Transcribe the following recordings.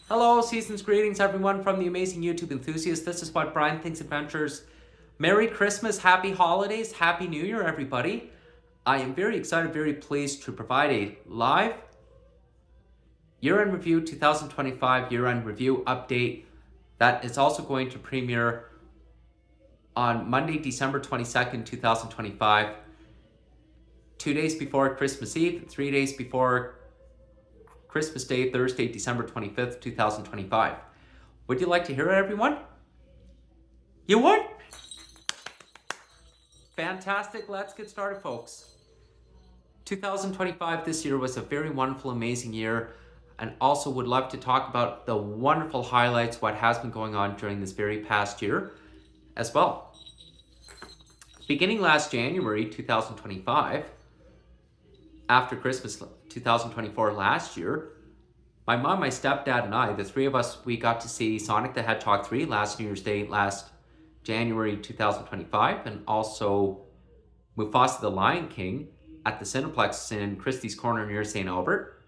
Hello, season's greetings everyone from the amazing YouTube enthusiasts. This is What Brian Thinks Adventures. Merry Christmas, Happy Holidays, Happy New Year everybody. I am very excited, very pleased to provide a live year-end review 2025 year-end review update that is also going to premiere on Monday, December 22nd, 2025, 2 days before Christmas Eve, 3 days before Christmas Day, Thursday, December 25th, 2025. Would you like to hear it, everyone? You would? Fantastic. Let's get started, folks. 2025 this year was a very wonderful, amazing year, and also would love to talk about the wonderful highlights, what has been going on during this very past year as well. Beginning last January 2025, after Christmas 2024 last year, my mom, my stepdad, and I, the three of us, we got to see Sonic the Hedgehog 3 last New Year's Day, last January 2025, and also Mufasa the Lion King at the Cineplex in Christie's Corner near St. Albert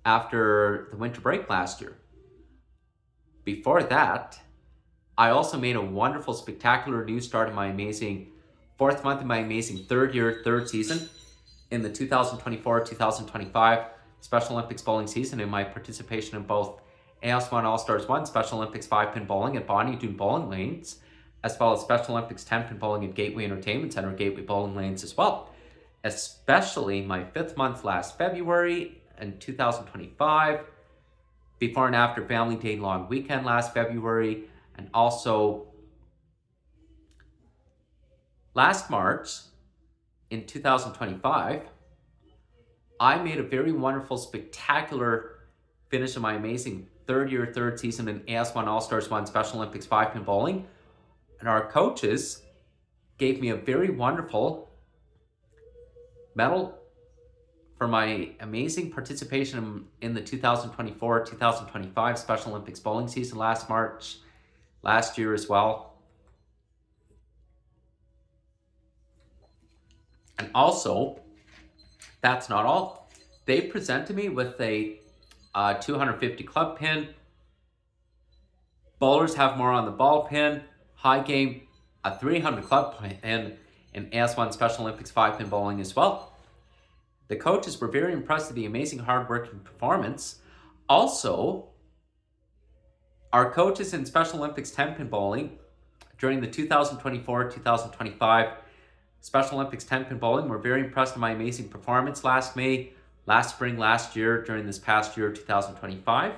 after the winter break last year. Before that, I also made a wonderful, spectacular new start in my amazing fourth month in my amazing third season in the 2024-2025 Special Olympics bowling season in my participation in both AS1 All-Stars 1 Special Olympics 5-pin bowling at Doon bowling lanes, as well as Special Olympics 10-pin bowling at Gateway Entertainment Center, Gateway bowling lanes as well. Especially my fifth month last February in 2025, before and after Family Day long weekend last February, and also last March in 2025, I made a very wonderful, spectacular finish of my amazing third season in AS1 All-Stars 1 Special Olympics 5-pin bowling. And our coaches gave me a very wonderful medal for my amazing participation in the 2024-2025 Special Olympics bowling season last March, last year as well. And also, that's not all. They presented me with a 250 club pin. Bowlers have more on the ball pin. High game, a 300 club pin in AS1 Special Olympics 5-pin bowling as well. The coaches were very impressed with the amazing hard work and performance. Also, our coaches in Special Olympics 10-pin bowling during the 2024-2025 Special Olympics 10-pin bowling were very impressed with my amazing performance last May, last spring, last year, during this past year, 2025.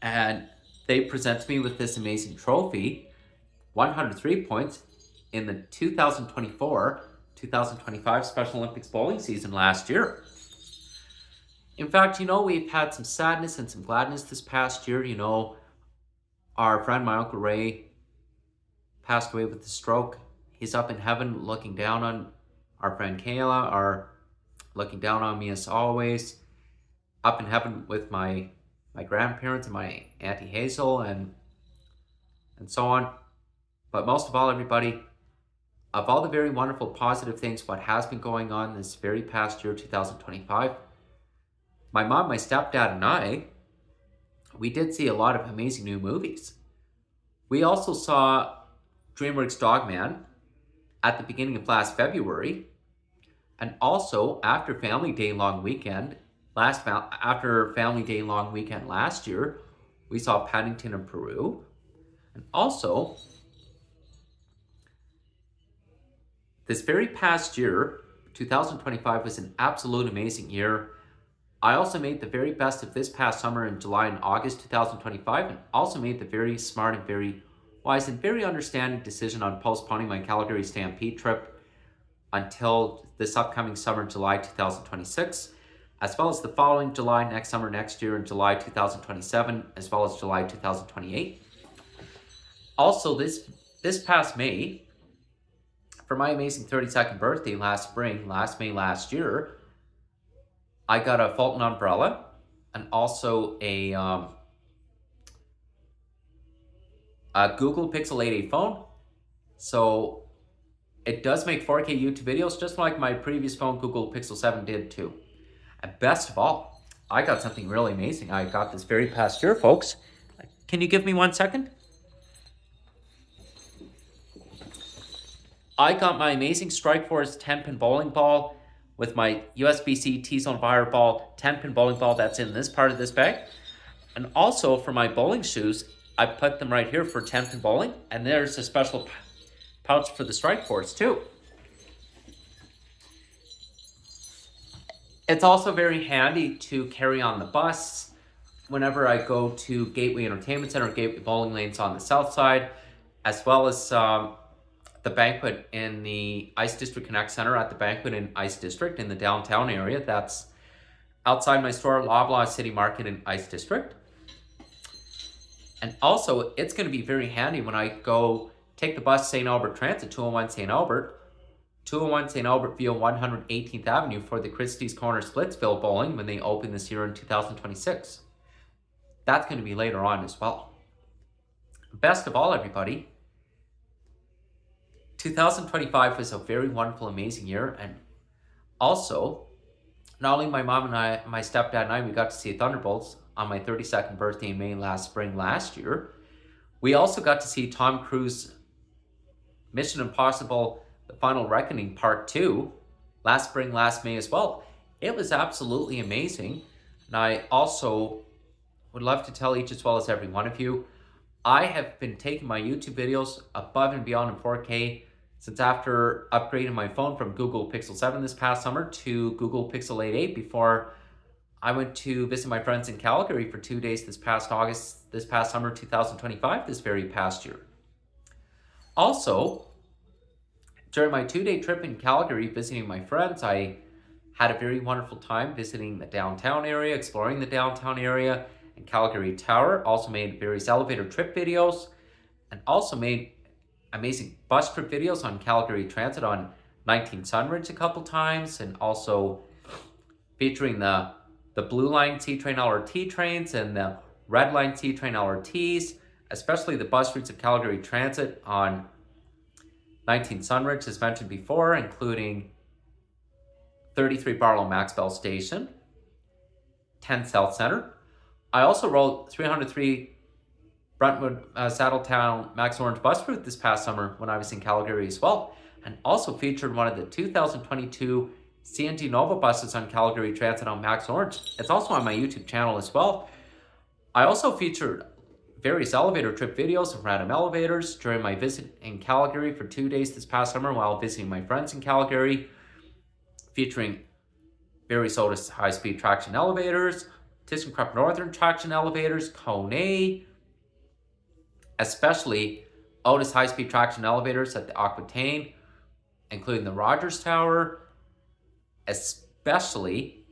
And they presented me with this amazing trophy, 103 points in the 2024-2025 Special Olympics bowling season last year. In fact, we've had some sadness and some gladness this past year. Our friend, my Uncle Ray, passed away with a stroke. He's up in heaven looking down on our friend Kayla, looking down on me as always. Up in heaven with my grandparents and my Auntie Hazel and so on. But most of all, everybody, of all the very wonderful, positive things, what has been going on this very past year, 2025, my mom, my stepdad, and I, we did see a lot of amazing new movies. We also saw DreamWorks Dogman at the beginning of last February, and also after Family Day long weekend last year, we saw Paddington in Peru. And also, this very past year, 2025, was an absolute amazing year. I also made the very best of this past summer in July and August 2025, and also made the very smart and very wise and very understanding decision on postponing my Calgary Stampede trip until this upcoming summer, July 2026, as well as the following July next summer, next year in July 2027, as well as July 2028. Also, this past May, for my amazing 32nd birthday last May last year, I got a Fulton umbrella and also a Google Pixel 8a phone. So it does make 4K YouTube videos, just like my previous phone, Google Pixel 7, did too. And best of all, I got something really amazing. I got this very past year, folks. Can you give me 1 second? I got my amazing Strike Force 10-pin bowling ball with my USB-C T-Zone Fireball 10-pin bowling ball that's in this part of this bag. And also for my bowling shoes, I put them right here for 10-pin bowling. And there's a special pouch for the Strike Force too. It's also very handy to carry on the bus whenever I go to Gateway Entertainment Center, Gateway Bowling Lanes on the south side, as well as the banquet in the Ice District Connect Center at the banquet in Ice District in the downtown area. That's outside my store, Loblaw City Market in Ice District. And also, it's going to be very handy when I go take the bus St. Albert Transit, 201 St. Albert, 201 St. Albert via 118th Avenue for the Christie's Corner Splitsville Bowling when they open this year in 2026. That's going to be later on as well. Best of all, everybody, 2025 was a very wonderful, amazing year. And also, not only my mom and I, my stepdad and I, we got to see Thunderbolts on my 32nd birthday in May last year. We also got to see Tom Cruise Mission Impossible The Final Reckoning Part 2 last May as well. It was absolutely amazing. And I also would love to tell each as well as every one of you, I have been taking my YouTube videos above and beyond in 4K since after upgrading my phone from Google Pixel 7 this past summer to Google Pixel 8a before I went to visit my friends in Calgary for 2 days this past summer 2025, this very past year. Also, during my 2-day trip in Calgary visiting my friends, I had a very wonderful time visiting the downtown area, exploring the downtown area and Calgary Tower. Also made various elevator trip videos and also made amazing bus trip videos on Calgary Transit on 19 Sunridge a couple times, and also featuring the Blue Line C-Train LRT trains and the Red Line C-Train LRTs, especially the bus routes of Calgary Transit on 19 Sunridge, as mentioned before, including 33 Barlow Maxwell Station, 10 South Center. I also rode 303 Brentwood Saddletown Max Orange bus route this past summer when I was in Calgary as well, and also featured one of the 2022 CNG Nova buses on Calgary Transit on Max Orange. It's also on my YouTube channel as well. I also featured various elevator trip videos of random elevators during my visit in Calgary for 2 days this past summer while visiting my friends in Calgary, featuring various Otis high-speed traction elevators, ThyssenKrupp Northern traction elevators, Kone, especially Otis high-speed traction elevators at the Aquitaine, including the Rogers Tower, especially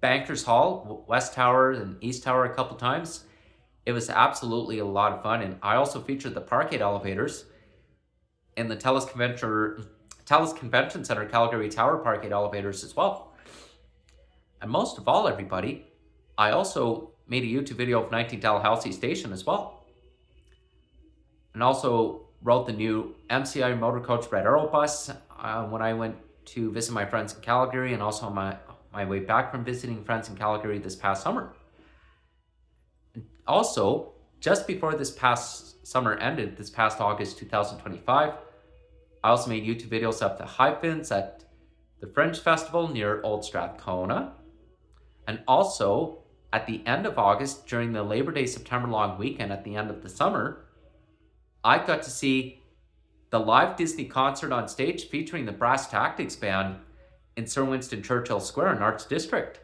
Bankers Hall, West Tower and East Tower a couple times. It was absolutely a lot of fun. And I also featured the Parkade elevators in the TELUS Convention Center Calgary Tower Parkade elevators as well. And most of all, everybody, I also made a YouTube video of 19 Dalhousie Station as well. And also wrote the new MCI Motor Coach Red Arrow bus when I went to visit my friends in Calgary, and also on my way back from visiting friends in Calgary this past summer. Also, just before this past summer ended, this past August 2025, I also made YouTube videos of the Hyphens at the Fringe Festival near Old Strathcona. And also, at the end of August, during the Labor Day September long weekend at the end of the summer, I got to see the live Disney concert on stage featuring the Brass Tactics Band in Sir Winston Churchill Square in Arts District.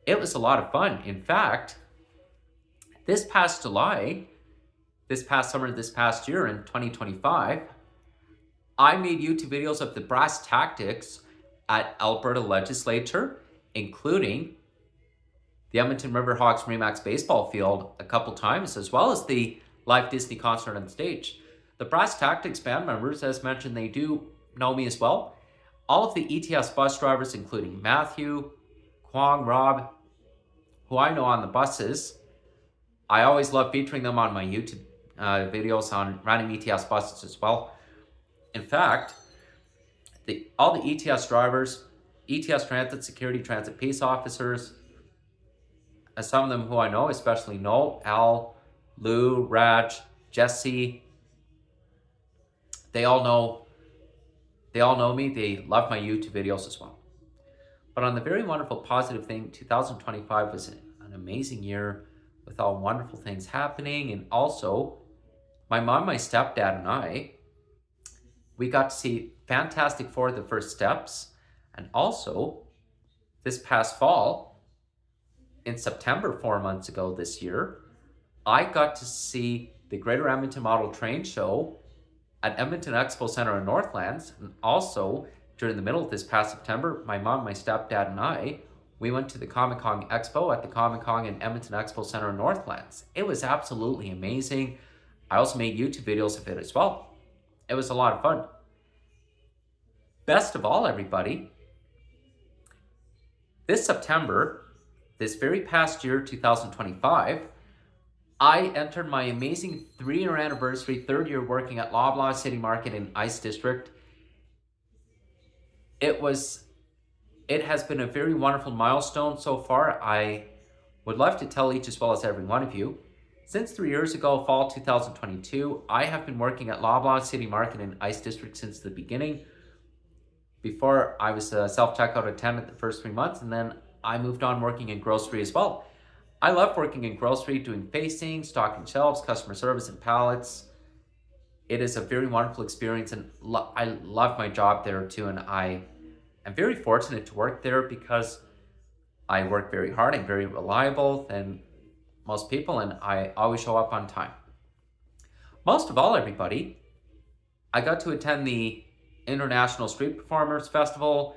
It was a lot of fun. In fact, this past July, this past summer, this past year in 2025, I made YouTube videos of the Brass Tactics at Alberta Legislature, including the Edmonton Riverhawks Remax baseball field a couple times, as well as the live Disney concert on stage. The Brass Tactics band members, as mentioned, they do know me as well. All of the ETS bus drivers, including Matthew, Kwong, Rob, who I know on the buses, I always love featuring them on my YouTube videos on random ETS buses as well. In fact, all the ETS drivers, ETS Transit Security Transit Peace officers, as some of them who I know, especially Noel, Al, Lou, Raj, Jesse, they all know me. They love my YouTube videos as well. But on the very wonderful positive thing, 2025 was an amazing year with all wonderful things happening. And also, my mom, my stepdad, and I, we got to see Fantastic Four: The First Steps. And also, this past fall, in September, 4 months ago this year, I got to see the Greater Edmonton Model Train Show at Edmonton Expo Center in Northlands. And also, during the middle of this past September, my mom, my stepdad, and I, we went to the Comic Con Expo at the Comic Con and Edmonton Expo Center in Northlands. It was absolutely amazing. I also made YouTube videos of it as well. It was a lot of fun. Best of all, everybody, this September, this very past year, 2025, I entered my amazing 3-year anniversary, 3rd year working at Loblaw City Market in Ice District. It has been a very wonderful milestone so far. I would love to tell each as well as every one of you. Since 3 years ago, fall 2022, I have been working at Loblaw City Market in Ice District since the beginning. Before, I was a self-checkout attendant the first 3 months, and then I moved on working in grocery as well. I love working in grocery, doing facing, stocking shelves, customer service, and pallets. It is a very wonderful experience, and I love my job there too, and I am very fortunate to work there because I work very hard. I'm very reliable than most people, and I always show up on time. Most of all, everybody, I got to attend the International Street Performers Festival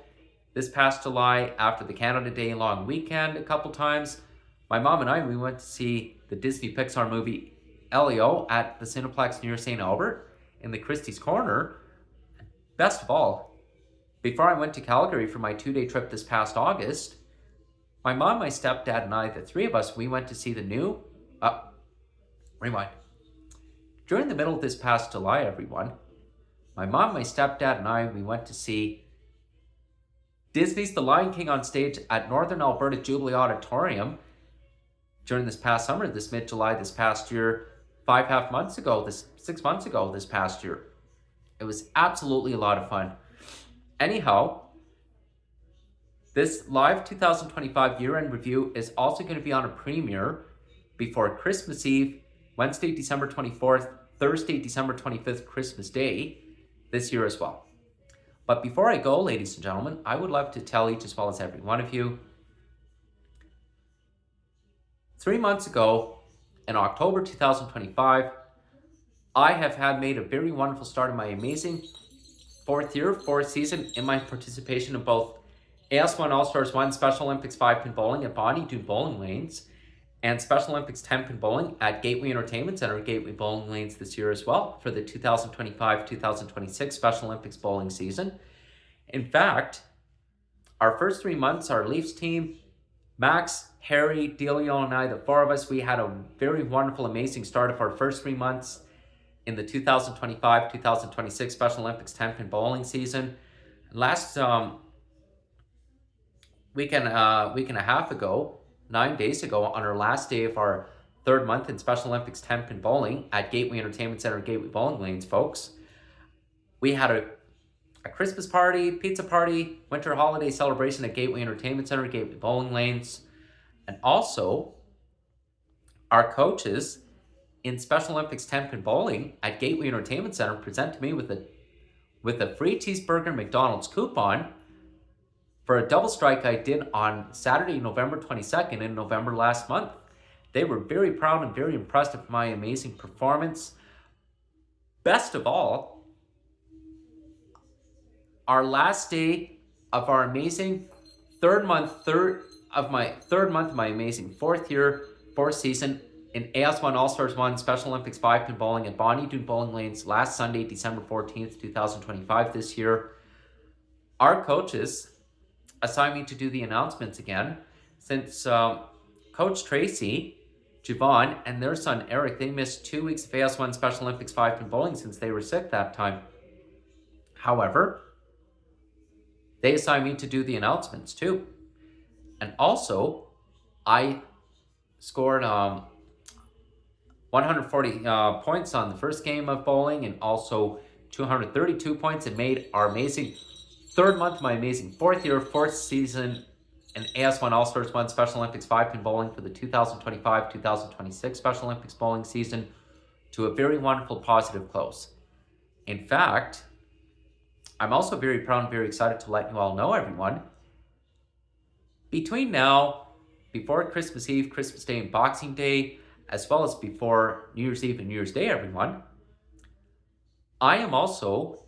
this past July after the Canada Day long weekend a couple times. My mom and I, we went to see the Disney Pixar movie Elio at the Cineplex near St. Albert in the Christie's Corner. Best of all, before I went to Calgary for my 2-day trip this past August, my mom, my stepdad, and I, the three of us, we went to see the new... rewind. During the middle of this past July, everyone, my mom, my stepdad, and I, we went to see Disney's The Lion King on stage at Northern Alberta Jubilee Auditorium during this past summer, this mid-July, this past year, 6 months ago, this past year. It was absolutely a lot of fun. Anyhow, this live 2025 year-end review is also going to be on a premiere before Christmas Eve, Wednesday, December 24th, Thursday, December 25th, Christmas Day, this year as well. But before I go, ladies and gentlemen, I would love to tell each as well as every one of you, 3 months ago, in October 2025, I have made a very wonderful start in my amazing 4th season in my participation in both AS1 All-Stars 1 Special Olympics 5-pin bowling at Bonnie Doon Bowling Lanes and Special Olympics 10-pin bowling at Gateway Entertainment Center, Gateway Bowling Lanes this year as well for the 2025-2026 Special Olympics bowling season. In fact, our first 3 months, our Leafs team, Max, Harry, Delio, and I, the four of us, we had a very wonderful, amazing start of our first 3 months in the 2025-2026 Special Olympics 10-pin bowling season. Last week and a half ago, 9 days ago, on our last day of our 3rd month in Special Olympics 10-pin bowling at Gateway Entertainment Center, Gateway Bowling Lanes, folks, we had a Christmas party, pizza party, winter holiday celebration at Gateway Entertainment Center, Gateway Bowling Lanes, and also our coaches in Special Olympics 10-pin bowling at Gateway Entertainment Center presented me with a free cheeseburger McDonald's coupon for a double strike I did on Saturday, November 22nd in November last month. They were very proud and very impressed with my amazing performance. Best of all, our last day of our amazing third month of my amazing 4th season in AS1 All-Stars 1 Special Olympics 5-pin bowling at Bonnie Doon Bowling Lanes last Sunday, December 14th, 2025 this year. Our coaches assigned me to do the announcements again since Coach Tracy, Javon, and their son Eric, they missed 2 weeks of AS1 Special Olympics 5-pin bowling since they were sick that time. However, they assigned me to do the announcements too. And also, I scored 140 points on the first game of bowling and also 232 points and made our amazing third month, my amazing fourth year, fourth season in AS1 All-Stars 1 Special Olympics 5-pin bowling for the 2025-2026 Special Olympics bowling season to a very wonderful, positive close. In fact, I'm also very proud and very excited to let you all know, everyone, between now, before Christmas Eve, Christmas Day, and Boxing Day, as well as before New Year's Eve and New Year's Day, everyone, I am also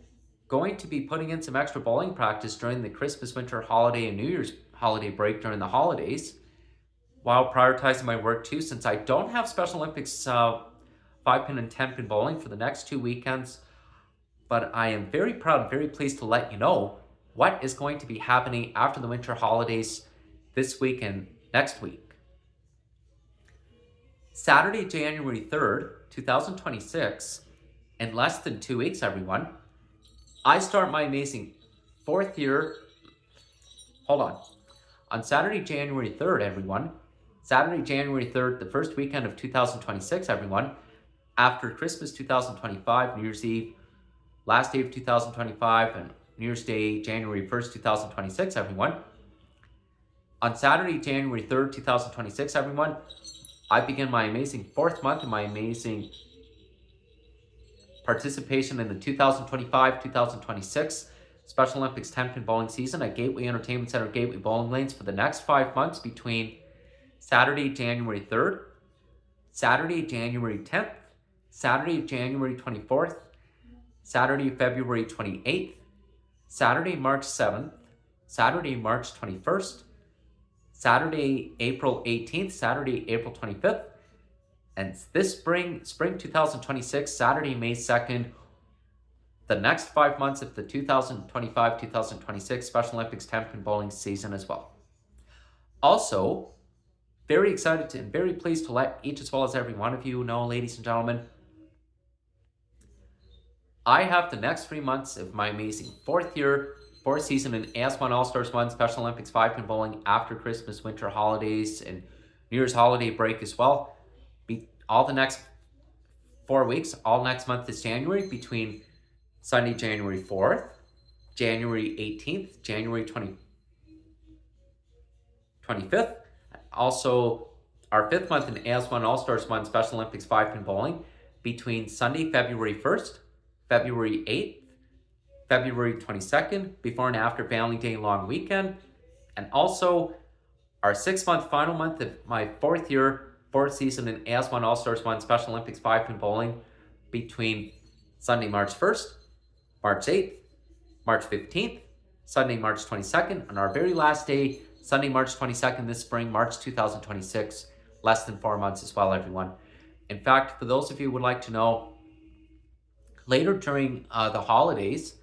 going to be putting in some extra bowling practice during the Christmas, winter holiday, and New Year's holiday break during the holidays, while prioritizing my work too, since I don't have Special Olympics 5-pin and 10-pin bowling for the next 2 weekends. But I am very proud and very pleased to let you know what is going to be happening after the winter holidays this week and next week. Saturday, January 3rd, 2026, in less than 2 weeks, everyone, I start my amazing fourth year. Hold on Saturday, January 3rd, everyone, Saturday, January 3rd, the first weekend of 2026, everyone, after Christmas 2025, New Year's Eve, last day of 2025, and New Year's Day, January 1st, 2026, everyone. On Saturday, January 3rd, 2026, everyone, I begin my amazing fourth month and my amazing participation in the 2025-2026 Special Olympics 10-pin bowling season at Gateway Entertainment Center, Gateway Bowling Lanes for the next 5 months between Saturday, January 3rd, Saturday, January 10th, Saturday, January 24th, Saturday, February 28th, Saturday, March 7th, Saturday, March 21st, Saturday, April 18th, Saturday, April 25th, and this spring 2026, Saturday, May 2nd, the next 5 months of the 2025-2026 Special Olympics 10-pin bowling season as well. Also, very excited and very pleased to let each as well as every one of you know, ladies and gentlemen, I have the next 3 months of my amazing fourth season in AS1 All-Stars 1 Special Olympics 5-pin bowling after Christmas, winter holidays, and New Year's holiday break as well. All the next 4 weeks, all next month is January, between Sunday, January 4th, January 18th, January 25th. Also, our 5th month in AS1 All-Stars 1 Special Olympics 5-pin bowling between Sunday, February 1st, February 8th, February 22nd, before and after Family Day long weekend, and also our 6-month final month of my fourth season in AS1 All-Stars 1 Special Olympics 5-pin bowling between Sunday, March 1st, March 8th, March 15th, Sunday, March 22nd, and our very last day, Sunday, March 22nd this spring, March 2026, less than 4 months as well, everyone. In fact, for those of you who would like to know, later during the holidays,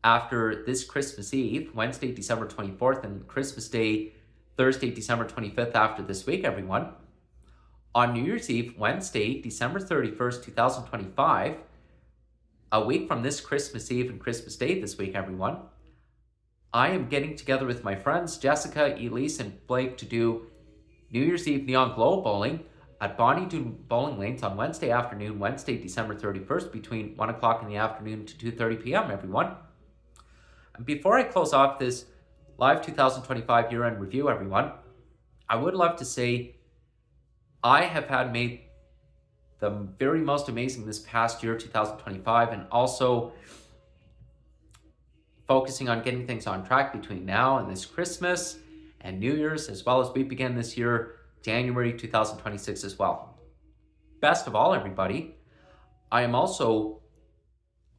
after this Christmas Eve, Wednesday, December 24th, and Christmas Day, Thursday, December 25th, after this week, everyone, on New Year's Eve, Wednesday, December 31st, 2025, a week from this Christmas Eve and Christmas Day this week, everyone, I am getting together with my friends Jessica, Elise, and Blake to do New Year's Eve Neon Glow Bowling at Doon Bowling Lanes on Wednesday afternoon, Wednesday, December 31st, between 1 o'clock in the afternoon to 2:30 p.m., everyone. And before I close off this live 2025 year-end review, everyone, I would love to say I have made the very most amazing this past year, 2025, and also focusing on getting things on track between now and this Christmas and New Year's, as well as we begin this year, January 2026 as well. Best of all, everybody, I am also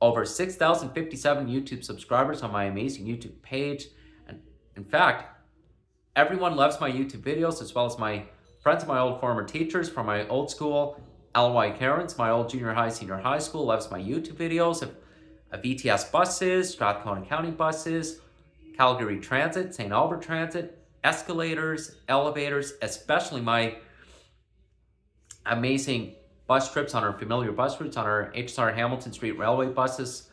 over 6,057 YouTube subscribers on my amazing YouTube page. And in fact, everyone loves my YouTube videos, as well as my friends, my old former teachers from my old school, LY Karens, my old junior high, senior high school, loves my YouTube videos of ETS buses, Strathcona County buses, Calgary Transit, St. Albert Transit, escalators, elevators, especially my amazing bus trips on our familiar bus routes on our HSR Hamilton Street Railway buses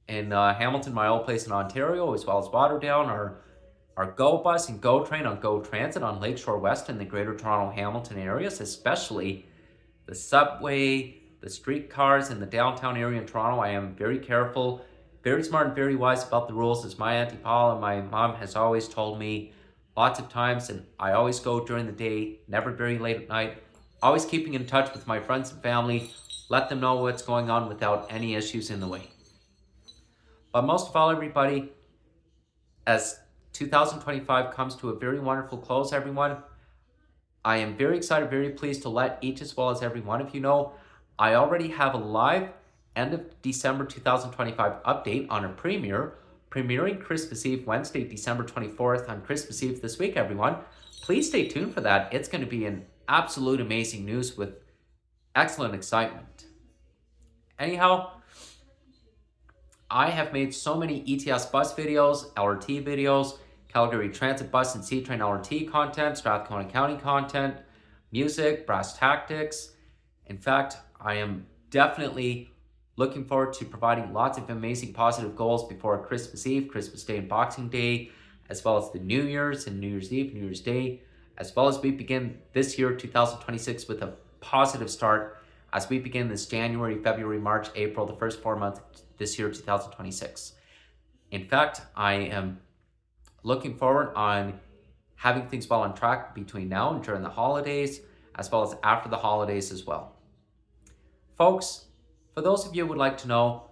in Hamilton, my old place in Ontario, as well as Waterdown, our our Go Bus and Go Train on Go Transit on Lakeshore West in the Greater Toronto Hamilton areas, especially the subway, the streetcars in the downtown area in Toronto. I am very careful, very smart, and very wise about the rules, as my Auntie Paula and my mom has always told me lots of times, and I always go during the day, never very late at night, always keeping in touch with my friends and family, let them know what's going on without any issues in the way. But most of all, everybody, as 2025 comes to a very wonderful close, everyone, I am very excited, very pleased to let each as well as every one of you know I already have a live end of December 2025 update on a premiering Christmas Eve, Wednesday, December 24th on Christmas Eve this week, everyone. Please stay tuned for that. It's going to be an absolute amazing news with excellent excitement. Anyhow, I have made so many ETS bus videos, LRT videos, Calgary Transit Bus and C-Train LRT content, Strathcona County content, music, brass tactics. In fact, I am definitely looking forward to providing lots of amazing positive goals before Christmas Eve, Christmas Day and Boxing Day, as well as the New Year's and New Year's Eve, New Year's Day, as well as we begin this year, 2026, with a positive start as we begin this January, February, March, April, the first 4 months this year, 2026. In fact, I am looking forward on having things well on track between now and during the holidays, as well as after the holidays as well. Folks, for those of you who would like to know,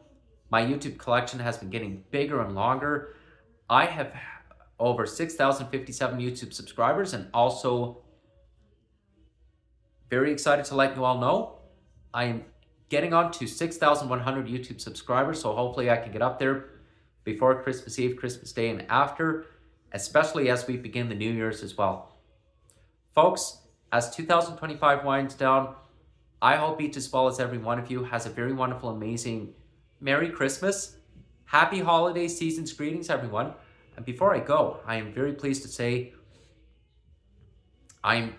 my YouTube collection has been getting bigger and longer. I have over 6,057 YouTube subscribers, and also very excited to let you all know I am getting on to 6,100 YouTube subscribers, so hopefully I can get up there before Christmas Eve, Christmas Day, and after, especially as we begin the New Year's as well. Folks, as 2025 winds down, I hope each as well as every one of you has a very wonderful, amazing Merry Christmas, Happy Holiday Season's greetings, everyone. And before I go, I am very pleased to say I'm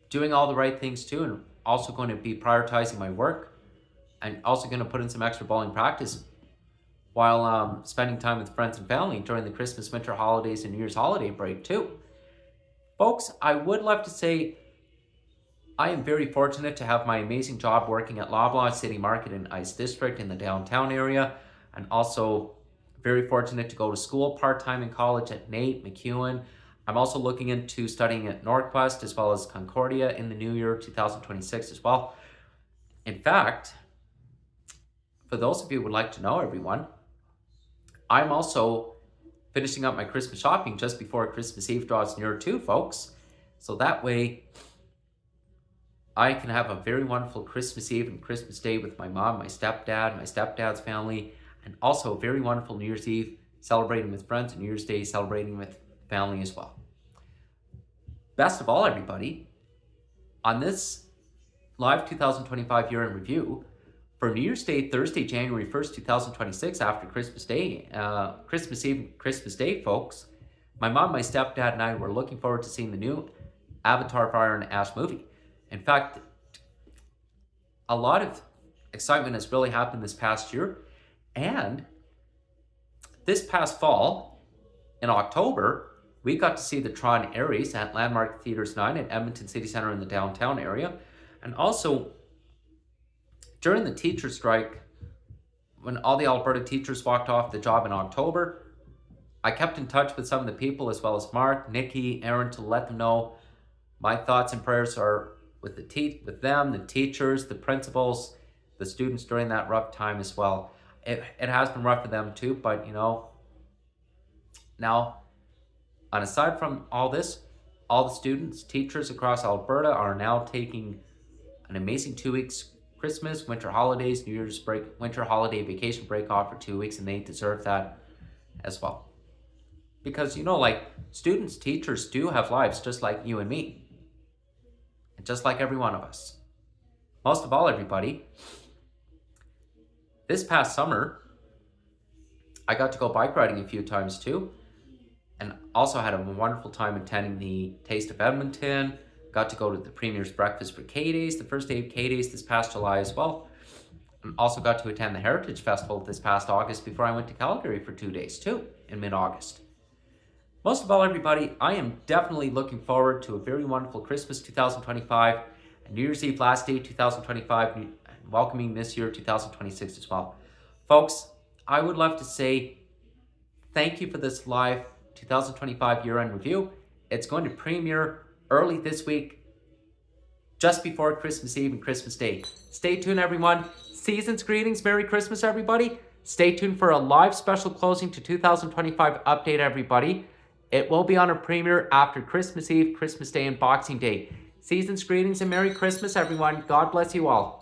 doing all the right things too, and also going to be prioritizing my work, and also going to put in some extra bowling practice while spending time with friends and family during the Christmas, winter holidays, and New Year's holiday break too. Folks, I would love to say I am very fortunate to have my amazing job working at Loblaw City Market in Ice District in the downtown area, and also very fortunate to go to school part-time in college at NAIT, MacEwan. I'm also looking into studying at Northwest as well as Concordia in the new year 2026 as well. In fact, for those of you who would like to know, everyone, I'm also finishing up my Christmas shopping just before Christmas Eve draws near too, folks. So that way I can have a very wonderful Christmas Eve and Christmas Day with my mom, my stepdad's family, and also a very wonderful New Year's Eve celebrating with friends, and New Year's Day celebrating with family as well. Best of all, everybody, on this live 2025 year in review, for New Year's Day, Thursday, January 1st, 2026, after Christmas Day, Christmas Eve, Christmas Day, folks, my mom, my stepdad, and I were looking forward to seeing the new Avatar Fire and Ash movie. In fact, a lot of excitement has really happened this past year, and this past fall, in October, we got to see the Tron Aries at Landmark Theatres 9 at Edmonton City Centre in the downtown area. And also, during the teacher strike, when all the Alberta teachers walked off the job in October, I kept in touch with some of the people, as well as Mark, Nikki, Aaron, to let them know my thoughts and prayers are with them, the teachers, the principals, the students during that rough time as well. It has been rough for them too, but you know, now, and aside from all this, all the students, teachers across Alberta are now taking an amazing 2 weeks Christmas, winter holidays, New Year's break, winter holiday vacation break off for 2 weeks, and they deserve that as well. Because, you know, like, students, teachers do have lives just like you and me. And just like every one of us. Most of all, everybody, this past summer, I got to go bike riding a few times too. And also had a wonderful time attending the Taste of Edmonton. Got to go to the Premier's Breakfast for K-Days, the first day of K-Days this past July as well. And also got to attend the Heritage Festival this past August before I went to Calgary for 2 days too, in mid-August. Most of all, everybody, I am definitely looking forward to a very wonderful Christmas 2025, and New Year's Eve last day 2025, and welcoming this year 2026 as well. Folks, I would love to say thank you for this live 2025 year-end review. It's going to premiere early this week, just before Christmas Eve and Christmas Day. Stay tuned, everyone. Season's greetings. Merry Christmas, everybody. Stay tuned for a live special closing to 2025 update, everybody. It will be on a premiere after Christmas Eve, Christmas Day, and Boxing Day. Season's greetings and Merry Christmas, everyone. God bless you all.